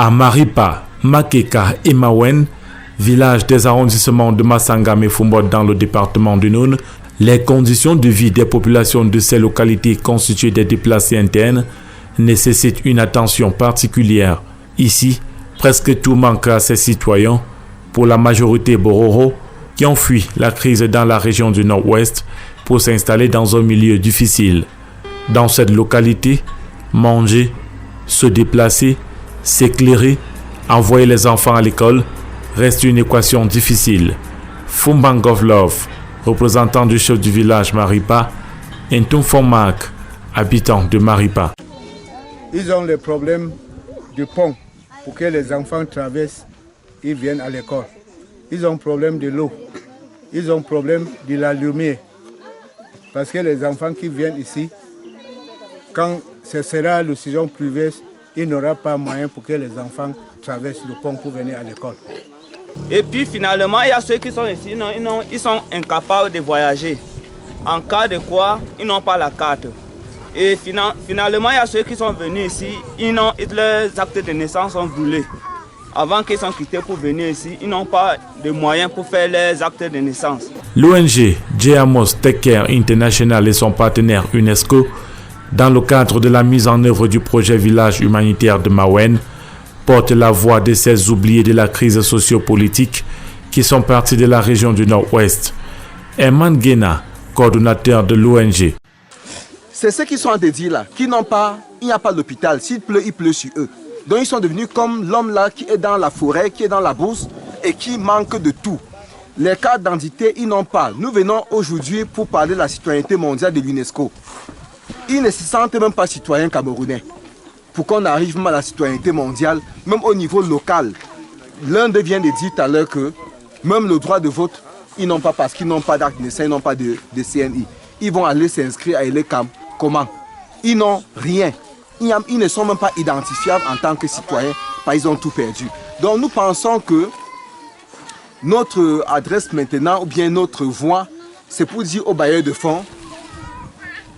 À Maripa, Makeka et Mawen, villages des arrondissements de Massangam et Fumbot dans le département du Noun, les conditions de vie des populations de ces localités constituées des déplacés internes nécessitent une attention particulière. Ici, presque tout manque à ces citoyens, pour la majorité Bororo, qui ont fui la crise dans la région du Nord-Ouest pour s'installer dans un milieu difficile. Dans cette localité, manger, se déplacer, s'éclairer, envoyer les enfants à l'école reste une équation difficile. Fumbangovlov, représentant du chef du village Maripa, et Ntumfomak, habitant de Maripa. Ils ont le problème du pont pour que les enfants traversent et viennent à l'école. Ils ont le problème de l'eau. Ils ont le problème de la lumière. Parce que les enfants qui viennent ici, quand ce sera le saison pluvieuse, il n'y aura pas moyen pour que les enfants traversent le pont pour venir à l'école. Et puis finalement, il y a ceux qui sont ici, ils sont incapables de voyager. En cas de quoi, ils n'ont pas la carte. Et finalement, il y a ceux qui sont venus ici, leurs actes de naissance sont brûlés. Avant qu'ils soient quittés pour venir ici, ils n'ont pas de moyens pour faire leurs actes de naissance. L'ONG J-Amos Take Care International et son partenaire UNESCO, dans le cadre de la mise en œuvre du projet Village humanitaire de Mawen, portent la voix de ces oubliés de la crise sociopolitique qui sont partis de la région du Nord-Ouest. Herman Guéna, coordonnateur de l'ONG. C'est ceux qui sont en dédié là, qui n'ont pas, il n'y a pas d'hôpital. S'il pleut, il pleut sur eux. Donc ils sont devenus comme l'homme là qui est dans la forêt, qui est dans la bourse et qui manque de tout. Les cartes d'identité, ils n'ont pas. Nous venons aujourd'hui pour parler de la citoyenneté mondiale de l'UNESCO. Ils ne se sentent même pas citoyens camerounais. Pour qu'on arrive même à la citoyenneté mondiale, même au niveau local. L'un d'eux vient de dire tout à l'heure que même le droit de vote, ils n'ont pas parce qu'ils n'ont pas d'acte de naissance, ils n'ont pas de CNI. Ils vont aller s'inscrire à l'ECAM. Comment? Ils n'ont rien. Ils ne sont même pas identifiables en tant que citoyens parce qu'ils ont tout perdu. Donc nous pensons que notre adresse maintenant, ou bien notre voix, c'est pour dire aux bailleurs de fonds,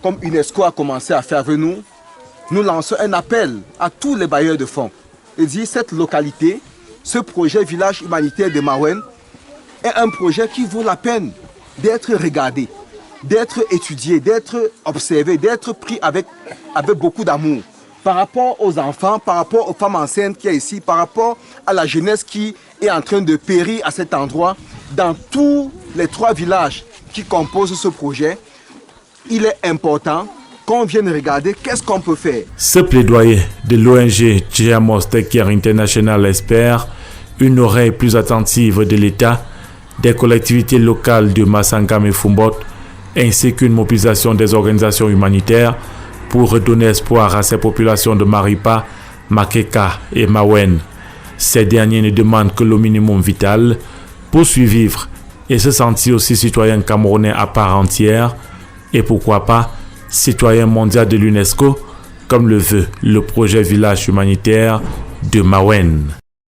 comme UNESCO a commencé à faire avec nous, nous lançons un appel à tous les bailleurs de fonds. Et dire cette localité, ce projet Village humanitaire de Mawen est un projet qui vaut la peine d'être regardé, d'être étudié, d'être observé, d'être pris avec beaucoup d'amour. Par rapport aux enfants, par rapport aux femmes enceintes qui sont ici, par rapport à la jeunesse qui est en train de périr à cet endroit, dans tous les 3 villages qui composent ce projet, il est important qu'on vienne regarder qu'est-ce qu'on peut faire. Ce plaidoyer de l'ONG J-Amos Take Care International espère une oreille plus attentive de l'État, des collectivités locales de Massangam et Fumbot, ainsi qu'une mobilisation des organisations humanitaires pour redonner espoir à ces populations de Maripa, Makeka et Mawen. Ces derniers ne demandent que le minimum vital pour survivre et se sentir aussi citoyens camerounais à part entière et pourquoi pas citoyen mondial de l'UNESCO comme le veut le projet Village humanitaire de Mawen.